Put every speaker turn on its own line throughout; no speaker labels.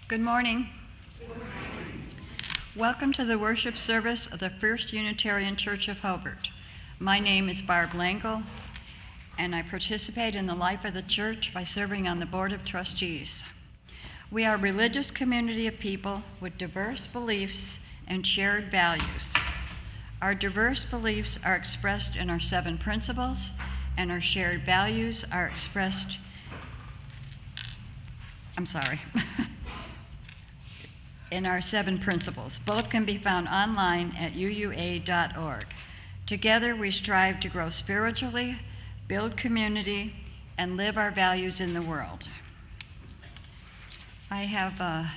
Good morning. Welcome to the worship service of the First Unitarian Church of Hobart. My name is Barb Langle, and I participate in the life of the church by serving on the Board of Trustees. We are a religious community of people with diverse beliefs and shared values. Our diverse beliefs are expressed in our 7 principles, and our shared values are expressed in our 7 principles. Both can be found online at uua.org. Together, we strive to grow spiritually, build community, and live our values in the world. I have a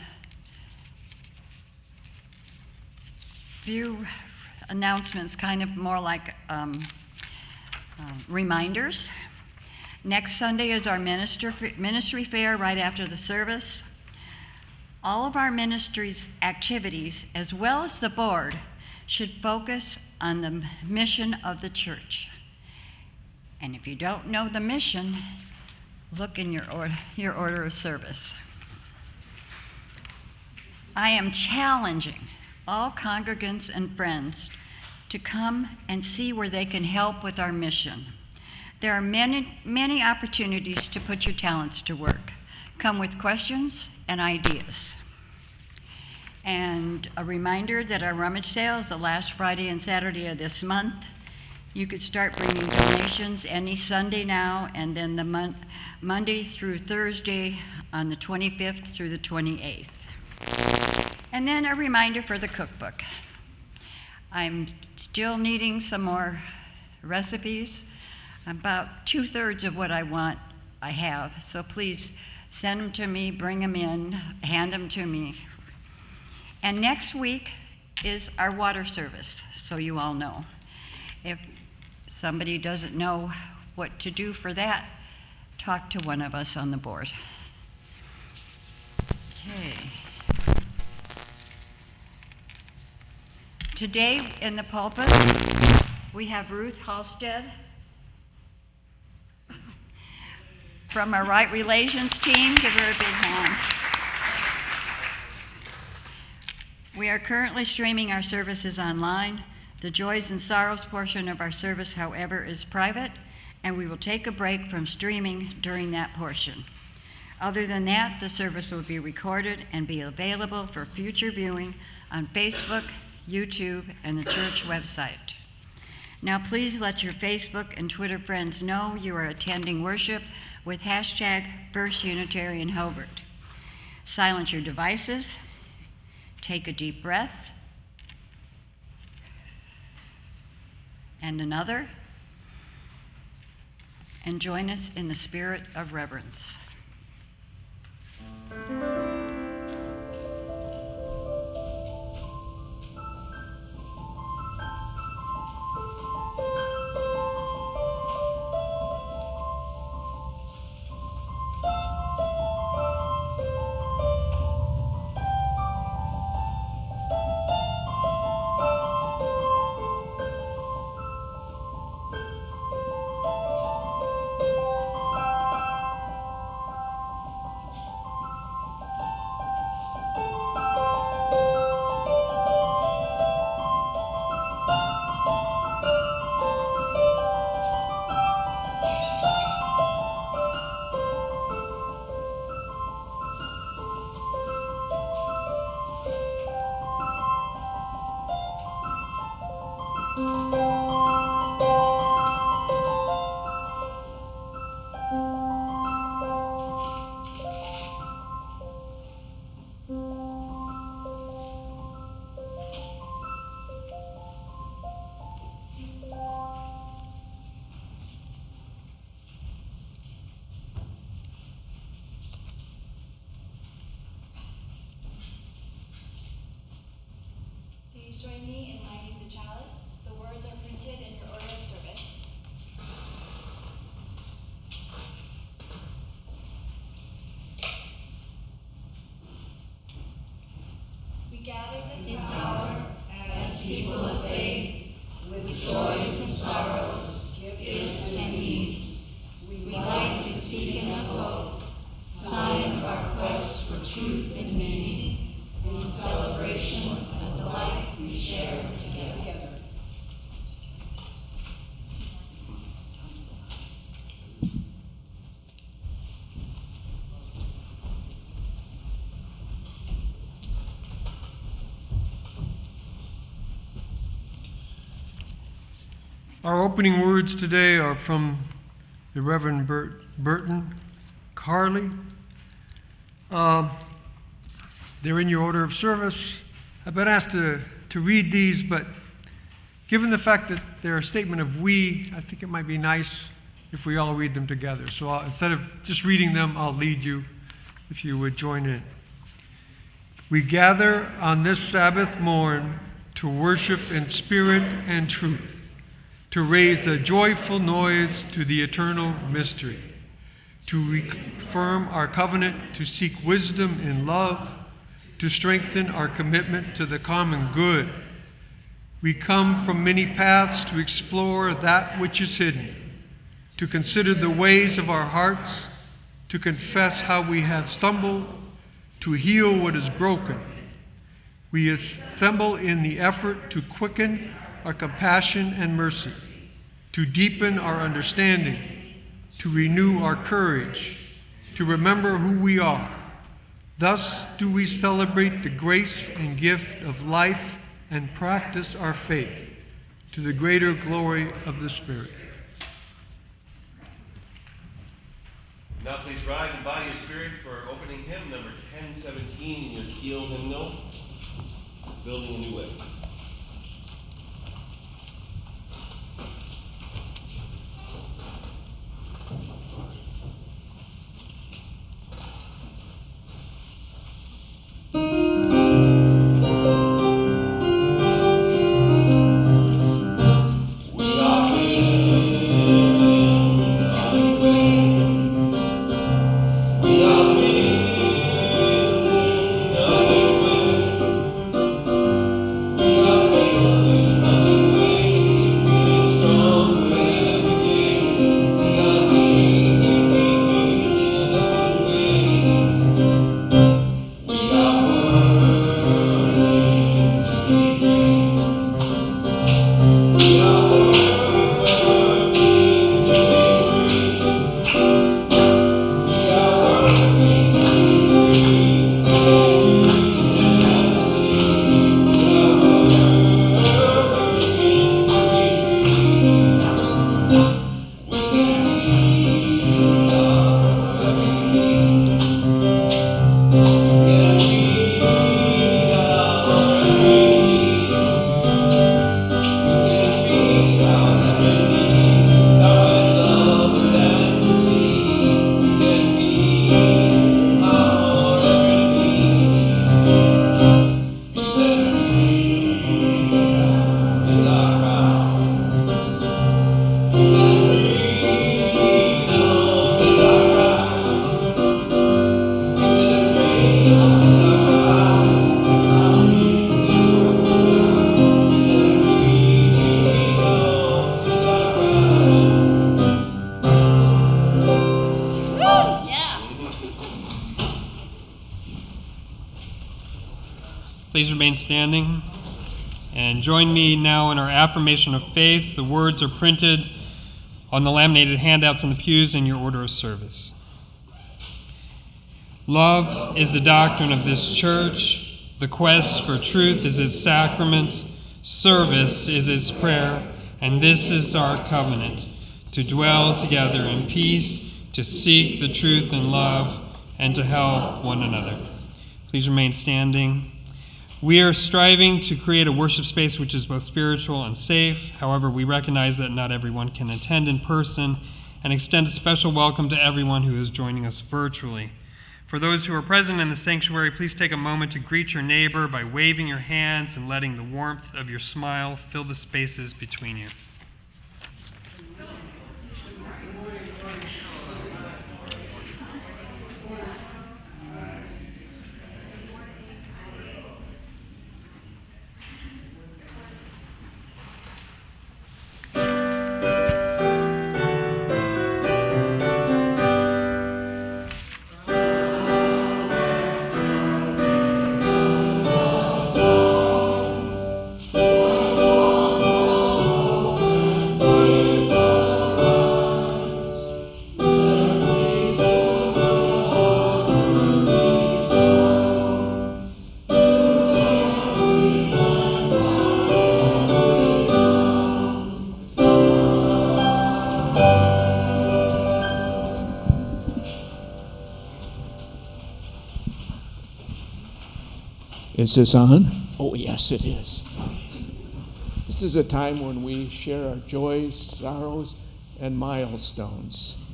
few announcements, kind of more like reminders. Next Sunday is our ministry fair right after the service. All of our ministry's activities, as well as the board, should focus on the mission of the church. And if you don't know the mission, look in your order of service. I am challenging all congregants and friends to come and see where they can help with our mission. There are many opportunities to put your talents to work. Come with questions and ideas. And a reminder that our rummage sale is the last Friday and Saturday of this month. You could start bringing donations any Sunday now, and then the Monday through Thursday on the 25th through the 28th. And then a reminder for the cookbook. I'm still needing some more recipes. About 2/3 of what I want, I have. So please send them to me, bring them in, hand them to me. And next week is our water service, so you all know. If somebody doesn't know what to do for that, talk to one of us on the board. Okay. Today in the pulpit, we have Ruth Halstead from our Right Relations team. Give her a big hand. We are currently streaming our services online. The joys and sorrows portion of our service, however, is private, and we will take a break from streaming during that portion. Other than that, the service will be recorded and be available for future viewing on Facebook, YouTube, and the church website. Now please let your Facebook and Twitter friends know you are attending worship with hashtag First Unitarian Hobart. Silence your devices, take a deep breath, and another, and join us in the spirit of reverence.
truth and meaning in celebration of the life we share together.
Our opening words today are from the Reverend Burton Carley. They're in your order of service. I've been asked to read these, but given the fact that they're a statement of we, I think it might be nice if we all read them together. So instead of just reading them, I'll lead you, if you would join in. We gather on this Sabbath morn to worship in spirit and truth, to raise a joyful noise to the eternal mystery, to reaffirm our covenant, to seek wisdom in love, to strengthen our commitment to the common good. We come from many paths to explore that which is hidden, to consider the ways of our hearts, to confess how we have stumbled, to heal what is broken. We assemble in the effort to quicken our compassion and mercy, to deepen our understanding, to renew our courage, to remember who we are. Thus do we celebrate the grace and gift of life and practice our faith to the greater glory of the Spirit.
Now please rise in body and spirit for opening hymn number 1017 in your steel hymnal, Building a New Way.
Please remain standing and join me now in our affirmation of faith. The words are printed on the laminated handouts in the pews in your order of service. Love is the doctrine of this church. The quest for truth is its sacrament. Service is its prayer. And this is our covenant, to dwell together in peace, to seek the truth in love, and to help one another. Please remain standing. We are striving to create a worship space which is both spiritual and safe. However, we recognize that not everyone can attend in person, and extend a special welcome to everyone who is joining us virtually. For those who are present in the sanctuary, please take a moment to greet your neighbor by waving your hands and letting the warmth of your smile fill the spaces between you.
Is this on? Oh, yes, it is. This is a time when we share our joys, sorrows, and milestones.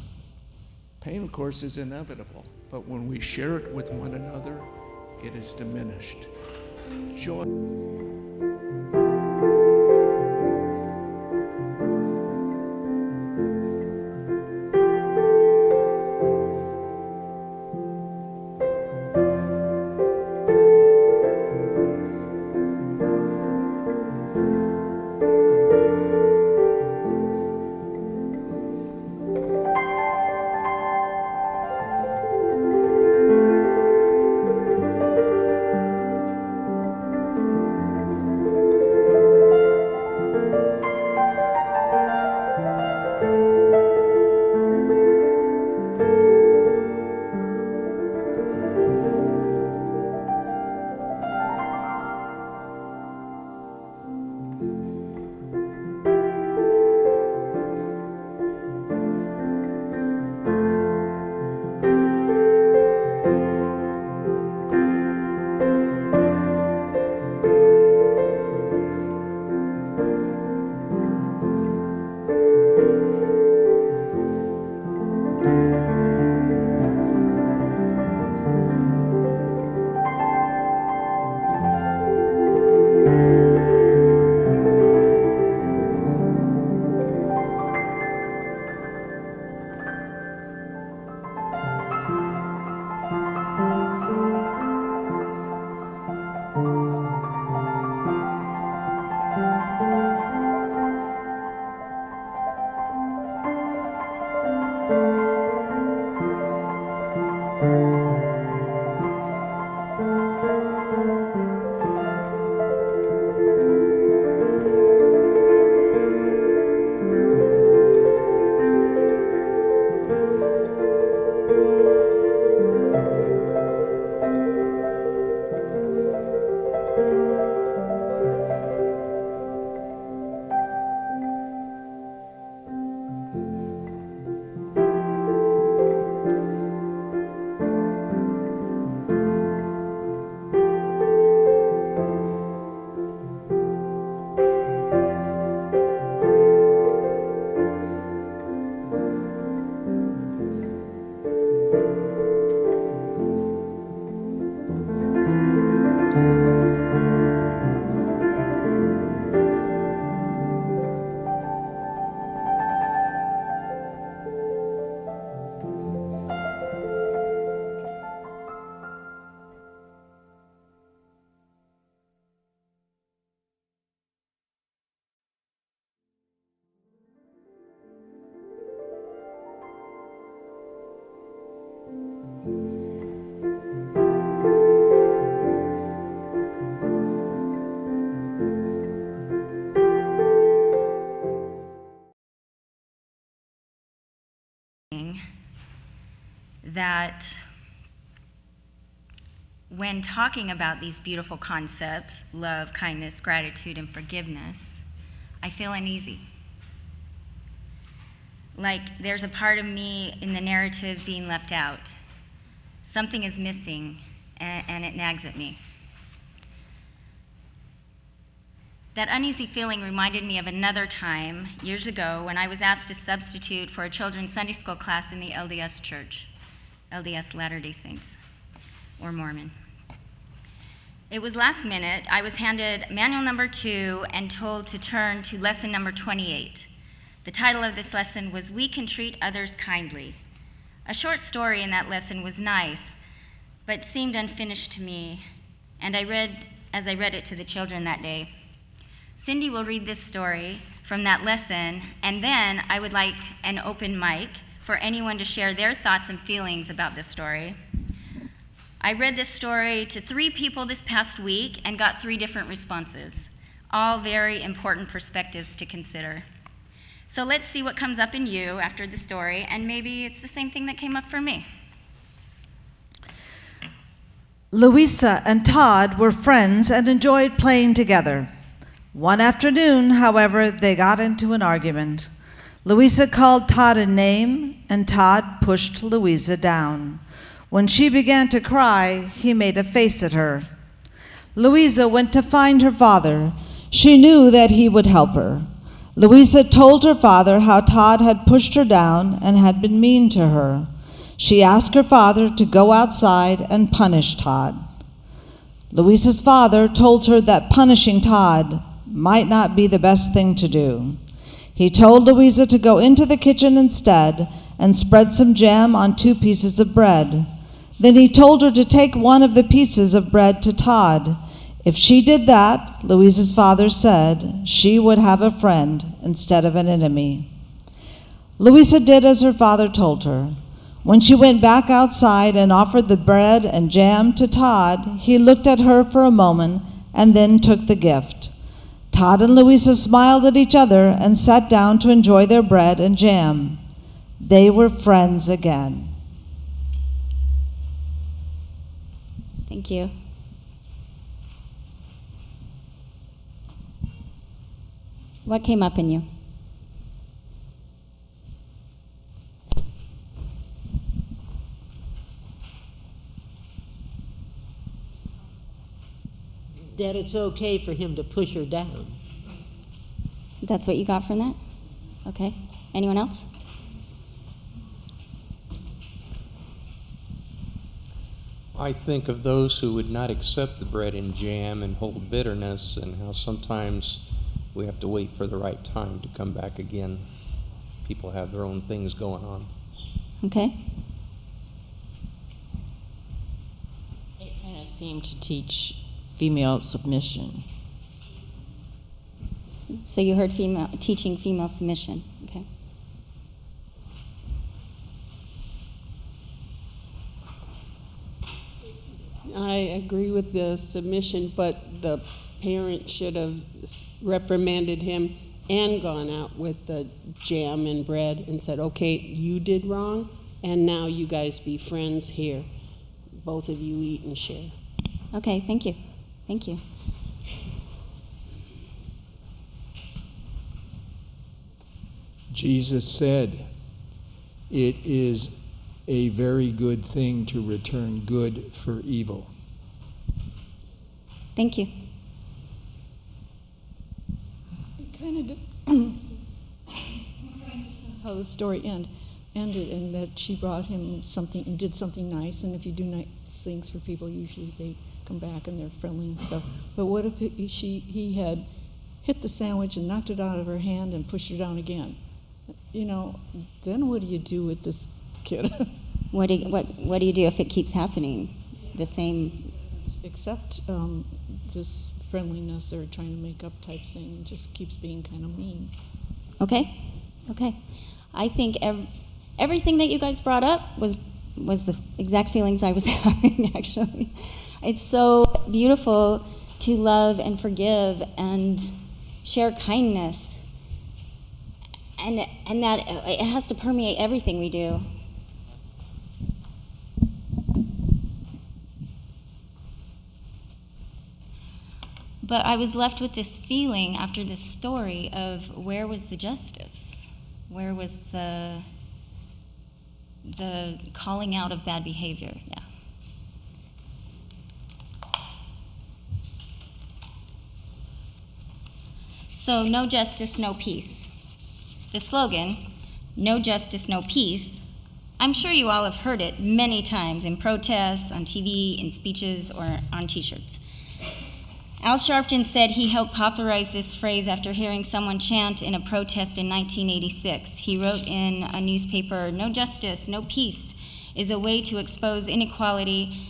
Pain, of course, is inevitable, but when we share it with one another, it is diminished. Joy.
That when talking about these beautiful concepts, love, kindness, gratitude, and forgiveness, I feel uneasy. Like there's a part of me in the narrative being left out. Something is missing, and it nags at me. That uneasy feeling reminded me of another time, years ago, when I was asked to substitute for a children's Sunday school class in the LDS Church, LDS Latter-day Saints, or Mormon. It was last minute. I was handed manual number 2 and told to turn to lesson number 28. The title of this lesson was We Can Treat Others Kindly. A short story in that lesson was nice, but seemed unfinished to me, and as I read it to the children that day. Cindy will read this story from that lesson, and then I would like an open mic for anyone to share their thoughts and feelings about this story. I read this story to 3 people this past week and got 3 different responses, all very important perspectives to consider. So let's see what comes up in you after the story, and maybe it's the same thing that came up for me.
Louisa and Todd were friends and enjoyed playing together. One afternoon, however, they got into an argument. Louisa called Todd a name, and Todd pushed Louisa down. When she began to cry, he made a face at her. Louisa went to find her father. She knew that he would help her. Louisa told her father how Todd had pushed her down and had been mean to her. She asked her father to go outside and punish Todd. Louisa's father told her that punishing Todd might not be the best thing to do. He told Louisa to go into the kitchen instead and spread some jam on 2 pieces of bread. Then he told her to take one of the pieces of bread to Todd. If she did that, Louisa's father said, she would have a friend instead of an enemy. Louisa did as her father told her. When she went back outside and offered the bread and jam to Todd, he looked at her for a moment and then took the gift. Todd and Louisa smiled at each other and sat down to enjoy their bread and jam. They were friends again.
Thank you. What came up in you?
That it's okay for him to push her down.
That's what you got from that? Okay. Anyone else?
I think of those who would not accept the bread and jam and hold bitterness, and how sometimes we have to wait for the right time to come back again. People have their own things going on.
Okay.
It kind of seemed to teach female submission.
So you heard teaching female submission. Okay.
I agree with the submission, but the parent should have reprimanded him and gone out with the jam and bread and said, okay, you did wrong, and now you guys be friends here. Both of you eat and share.
Okay, thank you. Thank you.
Jesus said, it is a very good thing to return good for evil.
Thank you.
It kind of that's how the story ended, and that she brought him something and did something nice. And if you do nice things for people, usually they come back and they're friendly and stuff. But what if he had hit the sandwich and knocked it out of her hand and pushed her down again? You know, then what do you do with this kid?
What do you do if it keeps happening? The same.
Accept this friendliness or trying to make up type thing, and just keeps being kind of mean.
Okay. Okay. I think everything that you guys brought up was the exact feelings I was having, actually. It's so beautiful to love and forgive and share kindness. And that it has to permeate everything we do. But I was left with this feeling after this story of where was the justice? Where was the calling out of bad behavior? Yeah. So, no justice, no peace. The slogan, no justice, no peace, I'm sure you all have heard it many times in protests, on TV, in speeches, or on t-shirts. Al Sharpton said he helped popularize this phrase after hearing someone chant in a protest in 1986. He wrote in a newspaper, no justice, no peace is a way to expose inequality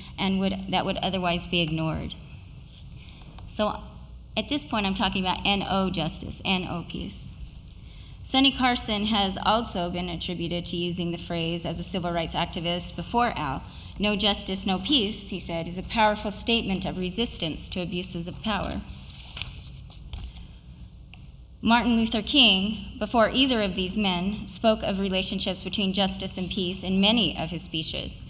that would otherwise be ignored. So at this point, I'm talking about NO justice, NO peace. Sonny Carson has also been attributed to using the phrase as a civil rights activist before Al. No justice, no peace, he said, is a powerful statement of resistance to abuses of power. Martin Luther King, before either of these men, spoke of relationships between justice and peace in many of his speeches.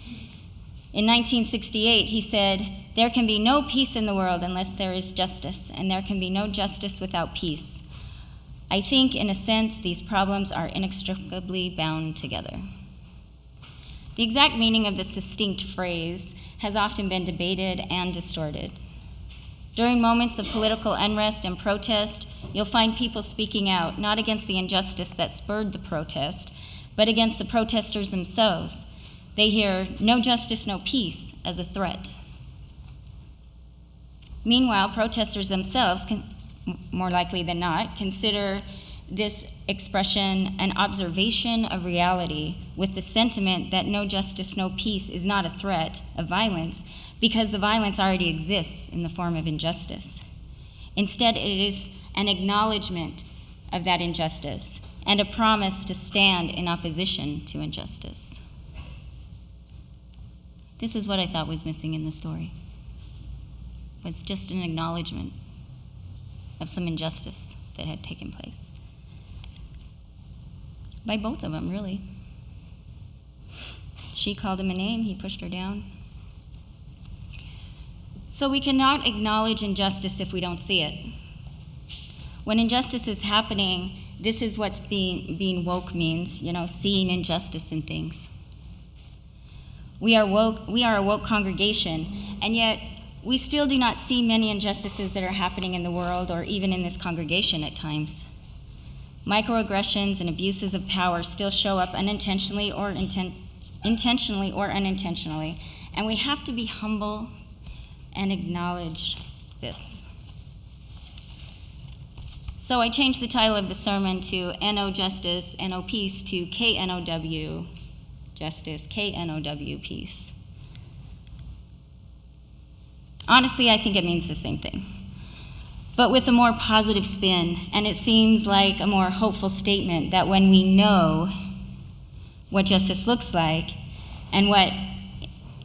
In 1968, he said, "There can be no peace in the world unless there is justice, and there can be no justice without peace. I think, in a sense, these problems are inextricably bound together." The exact meaning of this succinct phrase has often been debated and distorted. During moments of political unrest and protest, you'll find people speaking out, not against the injustice that spurred the protest, but against the protesters themselves. They hear "no justice, no peace" as a threat. Meanwhile, protesters themselves, more likely than not, consider this expression an observation of reality with the sentiment that no justice, no peace is not a threat of violence because the violence already exists in the form of injustice. Instead, it is an acknowledgement of that injustice and a promise to stand in opposition to injustice. This is what I thought was missing in the story. It's just an acknowledgement of some injustice that had taken place. By both of them, really. She called him a name, he pushed her down. So we cannot acknowledge injustice if we don't see it. When injustice is happening, this is what's being woke means, seeing injustice in things. We are a woke congregation, and yet we still do not see many injustices that are happening in the world or even in this congregation at times. Microaggressions and abuses of power still show up unintentionally or intentionally or unintentionally, and we have to be humble and acknowledge this. So I changed the title of the sermon to N-O Justice, N-O Peace to K-N-O-W Justice, K-N-O-W Peace. Honestly, I think it means the same thing, but with a more positive spin, and it seems like a more hopeful statement that when we know what justice looks like and what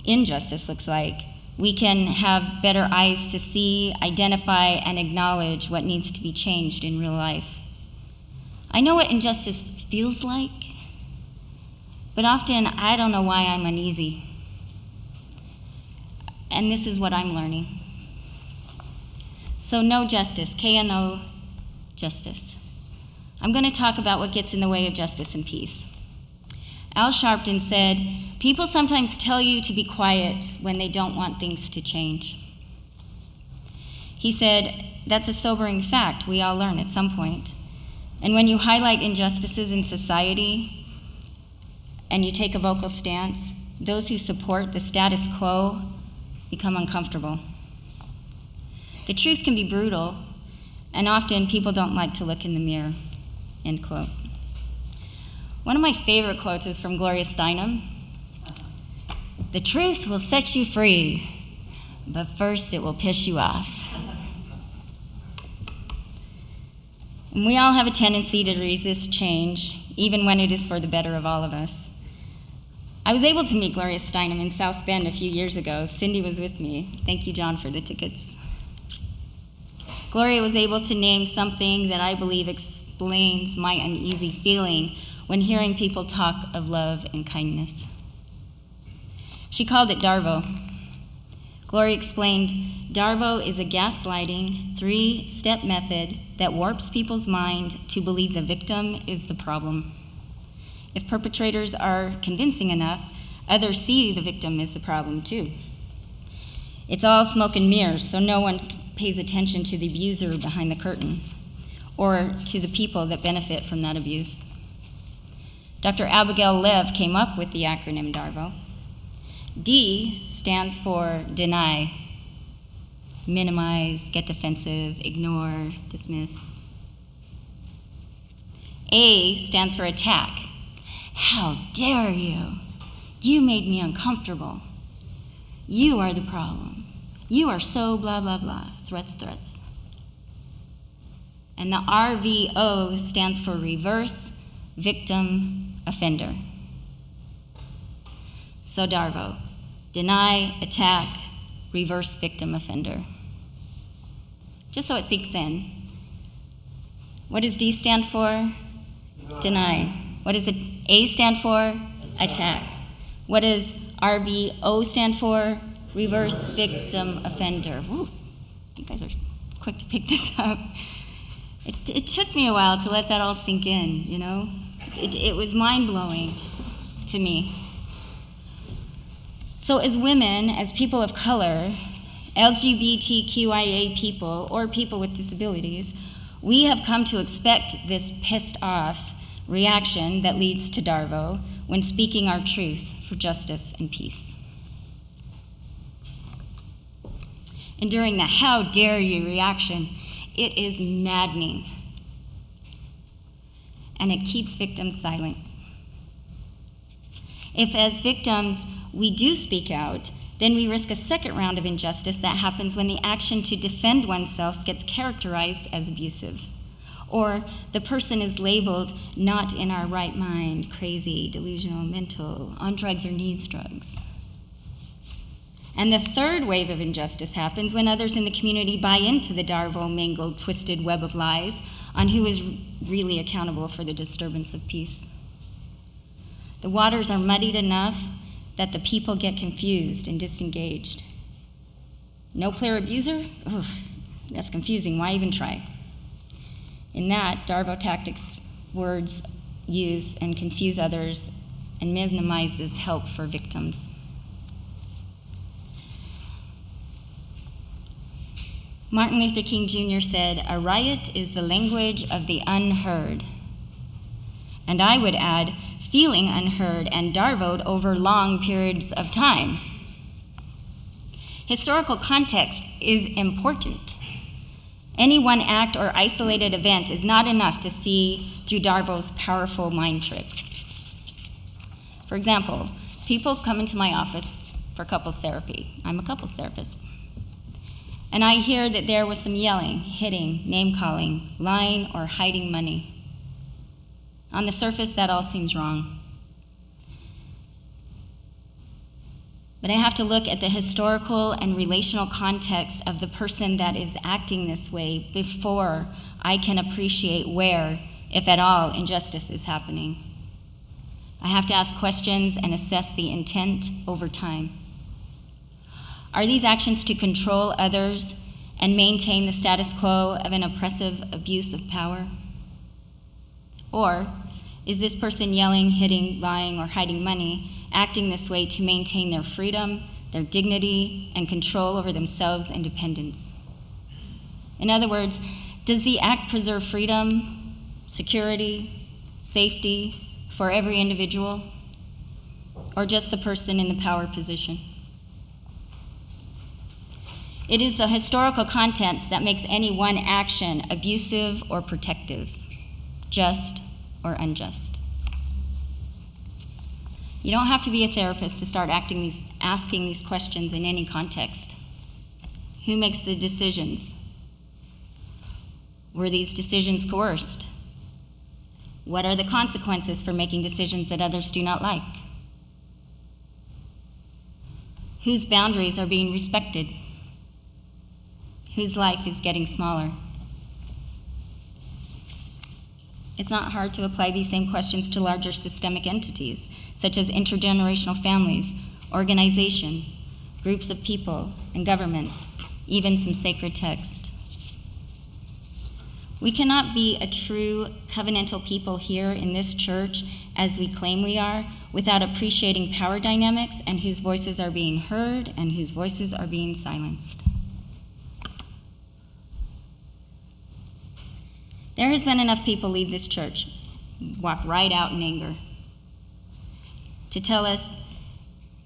injustice looks like, we can have better eyes to see, identify, and acknowledge what needs to be changed in real life. I know what injustice feels like, but often I don't know why I'm uneasy. And this is what I'm learning. So no justice, K-N-O justice. I'm going to talk about what gets in the way of justice and peace. Al Sharpton said, "People sometimes tell you to be quiet when they don't want things to change." He said, that's a sobering fact we all learn at some point. And when you highlight injustices in society and you take a vocal stance, those who support the status quo become uncomfortable. The truth can be brutal, and often people don't like to look in the mirror, end quote. One of my favorite quotes is from Gloria Steinem. "The truth will set you free, but first it will piss you off." And we all have a tendency to resist change, even when it is for the better of all of us. I was able to meet Gloria Steinem in South Bend a few years ago. Cindy was with me. Thank you, John, for the tickets. Gloria was able to name something that I believe explains my uneasy feeling when hearing people talk of love and kindness. She called it Darvo. Gloria explained, Darvo is a gaslighting, 3-step method that warps people's mind to believe the victim is the problem. If perpetrators are convincing enough, others see the victim as the problem too. It's all smoke and mirrors, so no one pays attention to the abuser behind the curtain or to the people that benefit from that abuse. Dr. Abigail Lev came up with the acronym DARVO. D stands for deny, minimize, get defensive, ignore, dismiss. A stands for attack. How dare you? You made me uncomfortable. You are the problem. You are so blah, blah, blah. Threats, threats. And the RVO stands for reverse victim offender. So DARVO, deny, attack, reverse victim offender. Just so it sinks in. What does D stand for? Deny. What does A stand for? Attack. What does RVO stand for? Reverse victim offender. Woo, you guys are quick to pick this up. It took me a while to let that all sink in, you know? It was mind-blowing to me. So as women, as people of color, LGBTQIA people, or people with disabilities, we have come to expect this pissed off reaction that leads to Darvo when speaking our truth for justice and peace. And during the "how dare you" reaction, it is maddening. And it keeps victims silent. If as victims we do speak out, then we risk a second round of injustice that happens when the action to defend oneself gets characterized as abusive, or the person is labeled not in our right mind, crazy, delusional, mental, on drugs or needs drugs. And the third wave of injustice happens when others in the community buy into the Darvo mangled, twisted web of lies on who is really accountable for the disturbance of peace. The waters are muddied enough that the people get confused and disengaged. No clear abuser? Ugh, that's confusing. Why even try? In that, Darvo tactics, words use and confuse others and minimizes help for victims. Martin Luther King Jr. said, "A riot is the language of the unheard." And I would add, feeling unheard and Darvoed over long periods of time. Historical context is important. Any one act or isolated event is not enough to see through Darvo's powerful mind tricks. For example, people come into my office for couples therapy. I'm a couples therapist. And I hear that there was some yelling, hitting, name-calling, lying, or hiding money. On the surface, that all seems wrong. But I have to look at the historical and relational context of the person that is acting this way before I can appreciate where, if at all, injustice is happening. I have to ask questions and assess the intent over time. Are these actions to control others and maintain the status quo of an oppressive abuse of power? Or is this person yelling, hitting, lying, or hiding money acting this way to maintain their freedom, their dignity, and control over themselves and independence? In other words, does the act preserve freedom, security, safety for every individual, or just the person in the power position? It is the historical context that makes any one action abusive or protective, just or unjust. You don't have to be a therapist to start asking these questions in any context. Who makes the decisions? Were these decisions coerced? What are the consequences for making decisions that others do not like? Whose boundaries are being respected? Whose life is getting smaller? It's not hard to apply these same questions to larger systemic entities, such as intergenerational families, organizations, groups of people, and governments, even some sacred text. We cannot be a true covenantal people here in this church, as we claim we are, without appreciating power dynamics and whose voices are being heard and whose voices are being silenced. There has been enough people leave this church, walk right out in anger, to tell us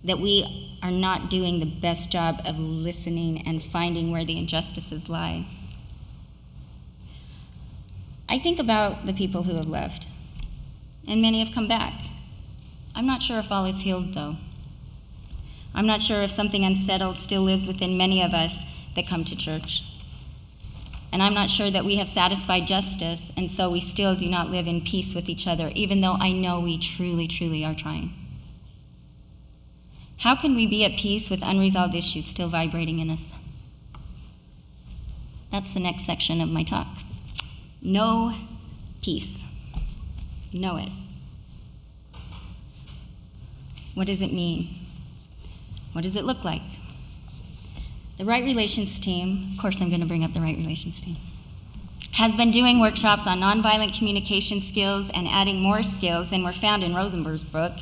that we are not doing the best job of listening and finding where the injustices lie. I think about the people who have left, and many have come back. I'm not sure if all is healed, though. I'm not sure if something unsettled still lives within many of us that come to church. And I'm not sure that we have satisfied justice, and so we still do not live in peace with each other, even though I know we truly, truly are trying. How can we be at peace with unresolved issues still vibrating in us? That's the next section of my talk. Know peace. Know it. What does it mean? What does it look like? The Right Relations team, of course I'm going to bring up the Right Relations team, has been doing workshops on nonviolent communication skills and adding more skills than were found in Rosenberg's book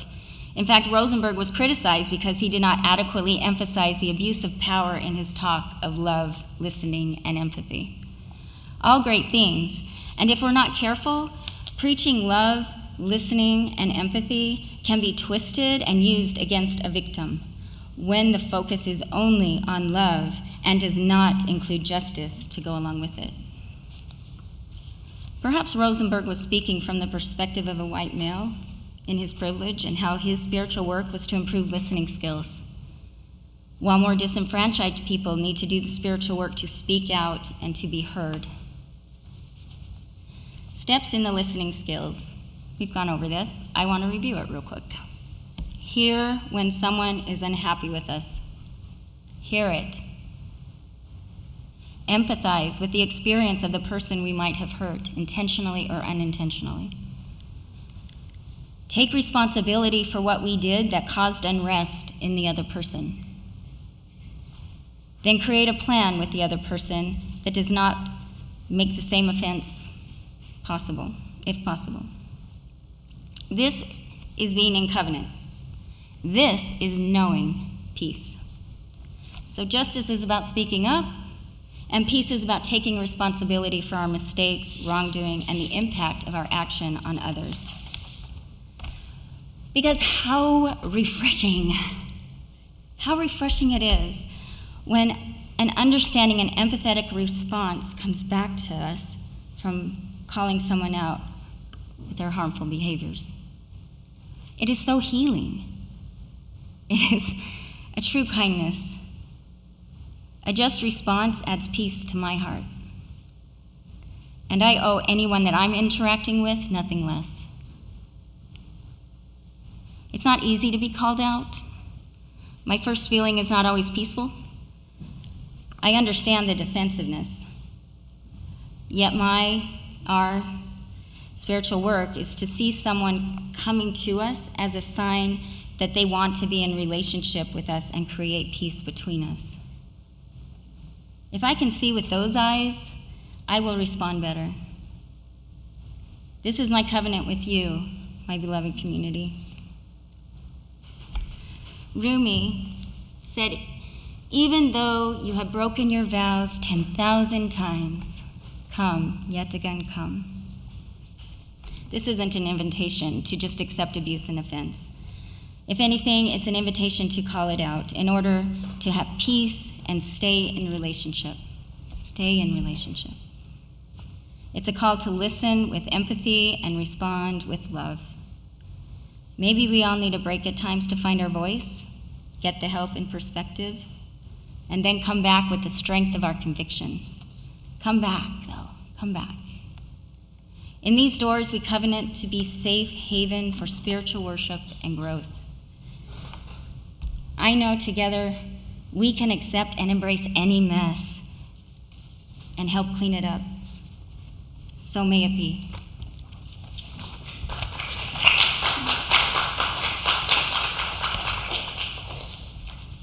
In fact, Rosenberg was criticized because he did not adequately emphasize the abuse of power in his talk of love, listening, and empathy. All great things, and if we're not careful, preaching love, listening, and empathy can be twisted and used against a victim when the focus is only on love and does not include justice to go along with it. Perhaps Rosenberg was speaking from the perspective of a white male in his privilege and how his spiritual work was to improve listening skills, while more disenfranchised people need to do the spiritual work to speak out and to be heard. Steps in the listening skills. We've gone over this. I want to review it real quick. Hear when someone is unhappy with us. Hear it. Empathize with the experience of the person we might have hurt, intentionally or unintentionally. Take responsibility for what we did that caused unrest in the other person. Then create a plan with the other person that does not make the same offense possible, if possible. This is being in covenant. This is knowing peace. So justice is about speaking up, and peace is about taking responsibility for our mistakes, wrongdoing, and the impact of our action on others. Because how refreshing it is when an understanding and empathetic response comes back to us from calling someone out with their harmful behaviors. It is so healing. It is a true kindness. A just response adds peace to my heart. And I owe anyone that I'm interacting with nothing less. It's not easy to be called out. My first feeling is not always peaceful. I understand the defensiveness. Yet our spiritual work is to see someone coming to us as a sign that they want to be in relationship with us and create peace between us. If I can see with those eyes, I will respond better. This is my covenant with you, my beloved community. Rumi said, "Even though you have broken your vows 10,000 times, come, yet again come." This isn't an invitation to just accept abuse and offense. If anything, it's an invitation to call it out in order to have peace and stay in relationship. Stay in relationship. It's a call to listen with empathy and respond with love. Maybe we all need a break at times to find our voice, get the help and perspective, and then come back with the strength of our convictions. Come back, though. Come back. In these doors, we covenant to be safe haven for spiritual worship and growth. I know together we can accept and embrace any mess and help clean it up. So may it be.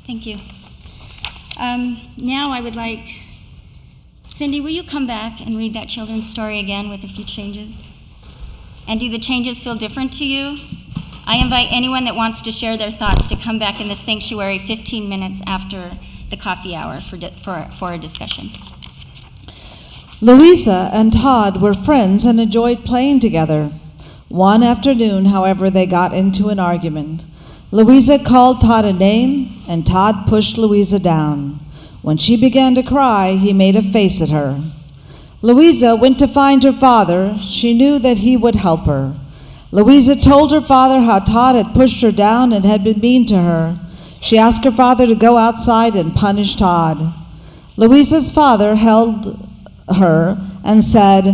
Thank you. Now I would like, Cindy, will you come back and read that children's story again with a few changes? And do the changes feel different to you? I invite anyone that wants to share their thoughts to come back in the sanctuary 15 minutes after the coffee hour for a discussion.
Louisa and Todd were friends and enjoyed playing together. One afternoon, however, they got into an argument. Louisa called Todd a name, and Todd pushed Louisa down. When she began to cry, he made a face at her. Louisa went to find her father. She knew that he would help her. Louisa told her father how Todd had pushed her down and had been mean to her. She asked her father to go outside and punish Todd. Louisa's father held her and said,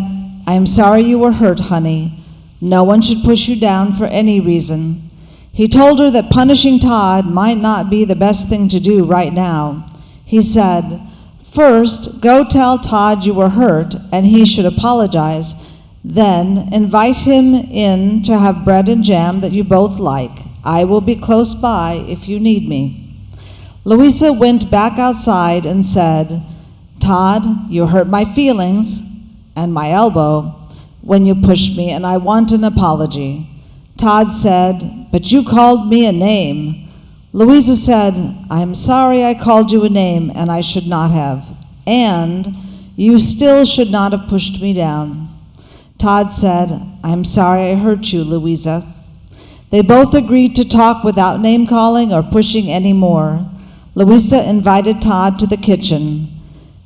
"I am sorry you were hurt, honey. No one should push you down for any reason." He told her that punishing Todd might not be the best thing to do right now. He said, "First, go tell Todd you were hurt and he should apologize. Then invite him in to have bread and jam that you both like. I will be close by if you need me." Louisa went back outside and said, "Todd, you hurt my feelings and my elbow when you pushed me, and I want an apology. Todd said, "But you called me a name." Louisa said, "I'm sorry I called you a name, and I should not have. And you still should not have pushed me down." Todd said, "I'm sorry I hurt you, Louisa." They both agreed to talk without name-calling or pushing any more. Louisa invited Todd to the kitchen.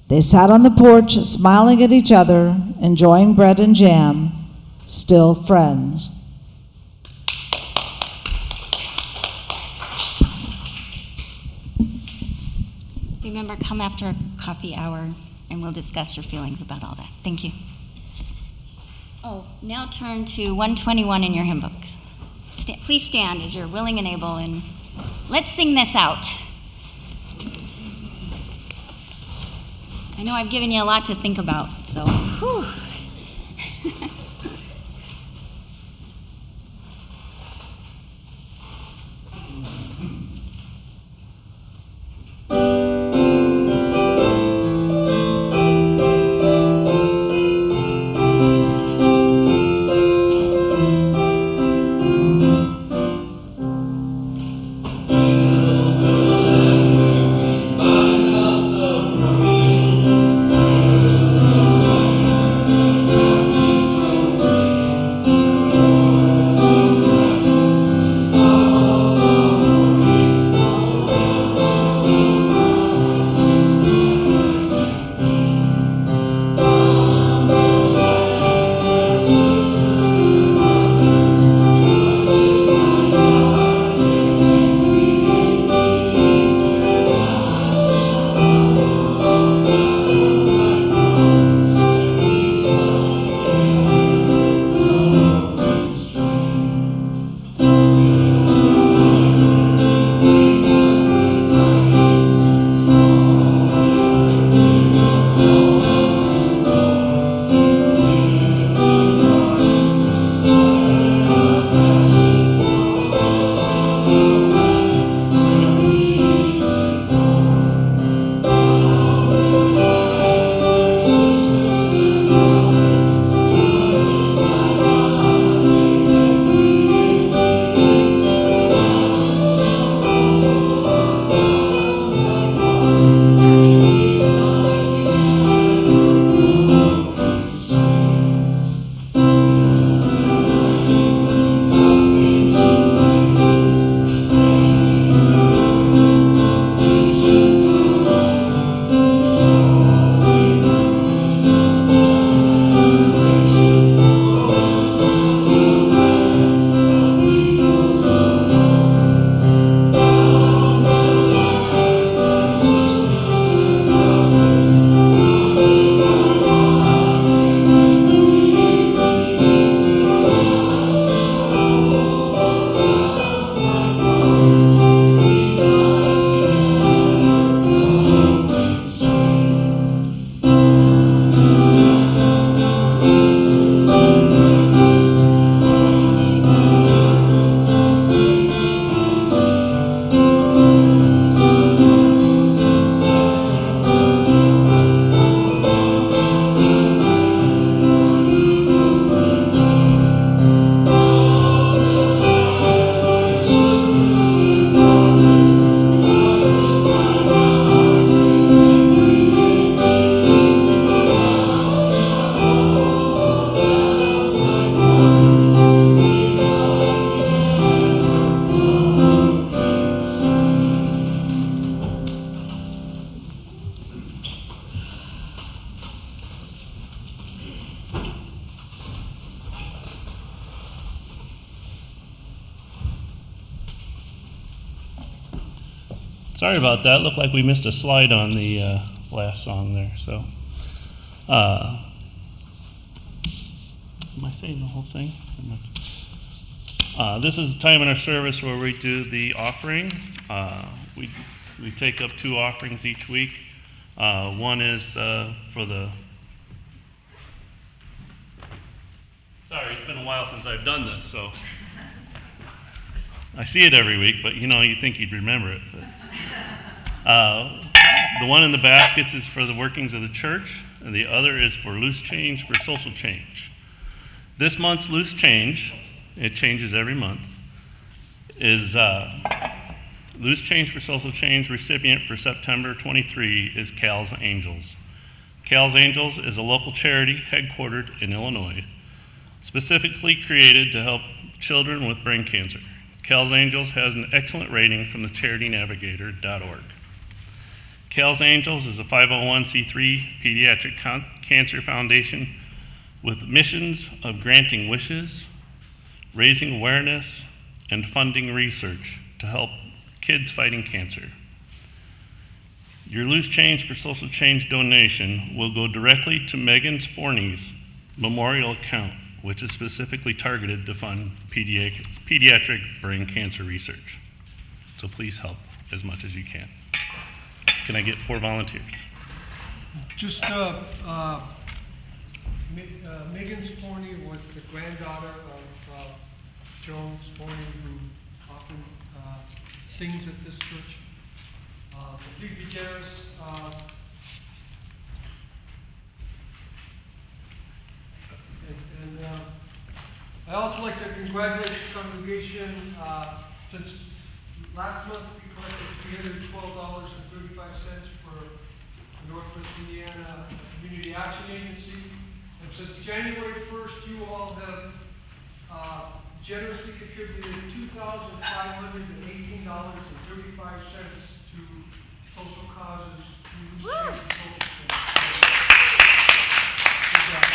They sat on the porch, smiling at each other, enjoying bread and jam, still friends.
Remember, come after coffee hour and we'll discuss your feelings about all that. Thank you. Oh, now turn to 121 in your hymn books. Please stand as you're willing and able, and let's sing this out. I know I've given you a lot to think about, so whew.
Sorry about that. Looked like we missed a slide on the last song there. So, am I saying the whole thing? This is a time in our service where we do the offering. We take up 2 offerings each week. One is for the. Sorry, it's been a while since I've done this, so I see it every week, but you think you'd remember it. But, the one in the baskets is for the workings of the church, and the other is for loose change for social change. This month's loose change it changes every month, is Loose Change for Social Change recipient for September 23 is Cal's Angels. Cal's Angels is a local charity headquartered in Illinois, specifically created to help children with brain cancer. Cal's Angels has an excellent rating from the charitynavigator.org. Cal's Angels is a 501c3 pediatric cancer foundation with missions of granting wishes, raising awareness, and funding research to help kids fighting cancer. Your Loose Change for Social Change donation will go directly to Megan Sporney's memorial account, which is specifically targeted to fund pediatric brain cancer research. So please help as much as you can. Can I get 4 volunteers?
Just, Megan Sporney was the granddaughter of Joan Sporney, who often sings at this church. So please be generous. I also like to congratulate the congregation. Since last month, we collected $312.35 for the Northwest Indiana Community Action Agency. And since January 1st, you all have generously contributed $2,518.35 to social causes through Loose Change for Social Change. Good job.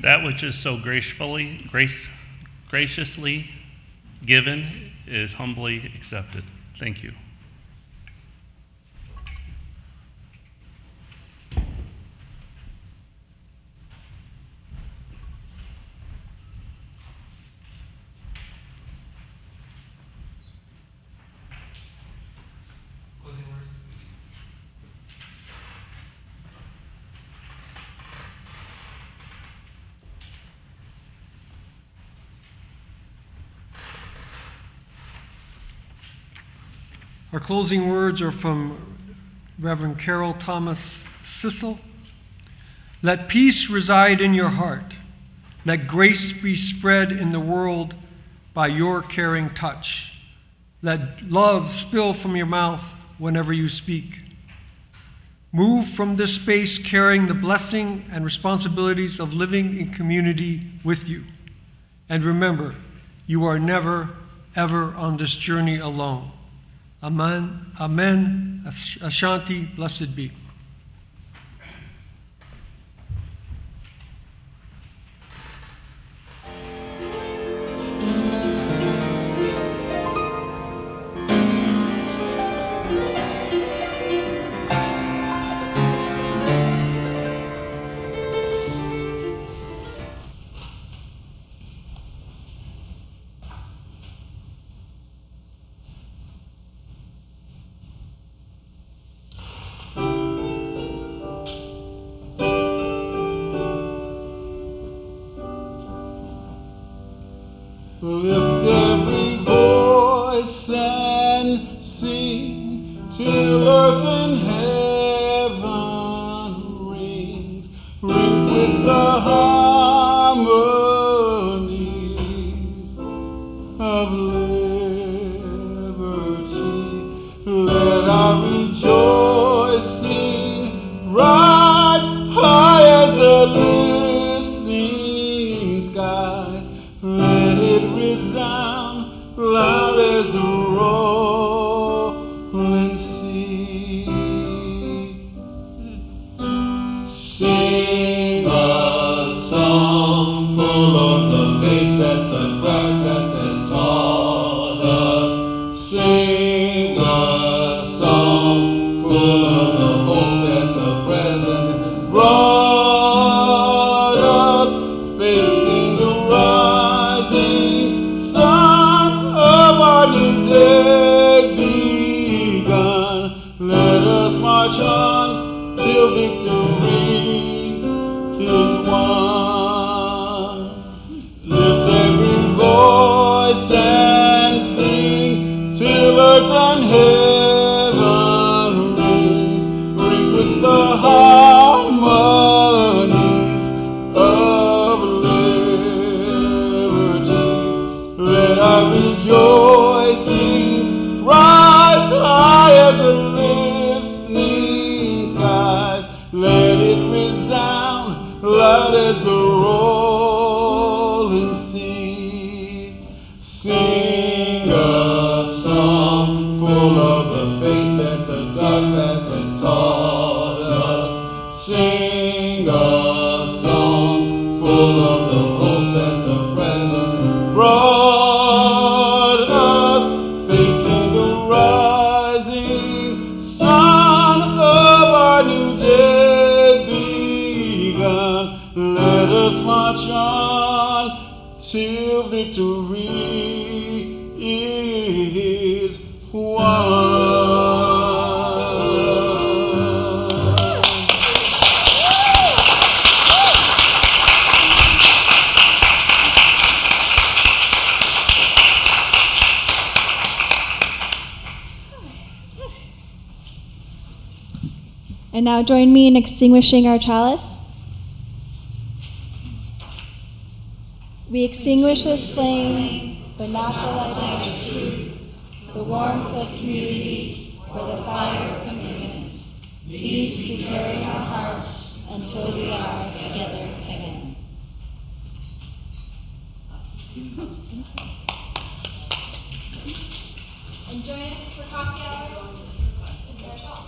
That which is so graciously given is humbly accepted. Thank you.
Our closing words are from Reverend Carol Thomas Sissel. Let peace reside in your heart. Let grace be spread in the world by your caring touch. Let love spill from your mouth whenever you speak. Move from this space carrying the blessing and responsibilities of living in community with you. And remember, you are never, ever on this journey alone. Amen, amen, Ashanti, blessed be.
Lift every voice and sing till earth and heaven rings with the harmonies of liberty. Let our rejoicing rise high as the listening skies. Let it resound loud as the rolling sea. till victory is won.
And now join me in extinguishing our chalice. We extinguish this flame, but not the light of truth, the warmth of community, or the fire of commitment. These we carry in our hearts until we are together again. And join us for coffee hour to Parish Hall.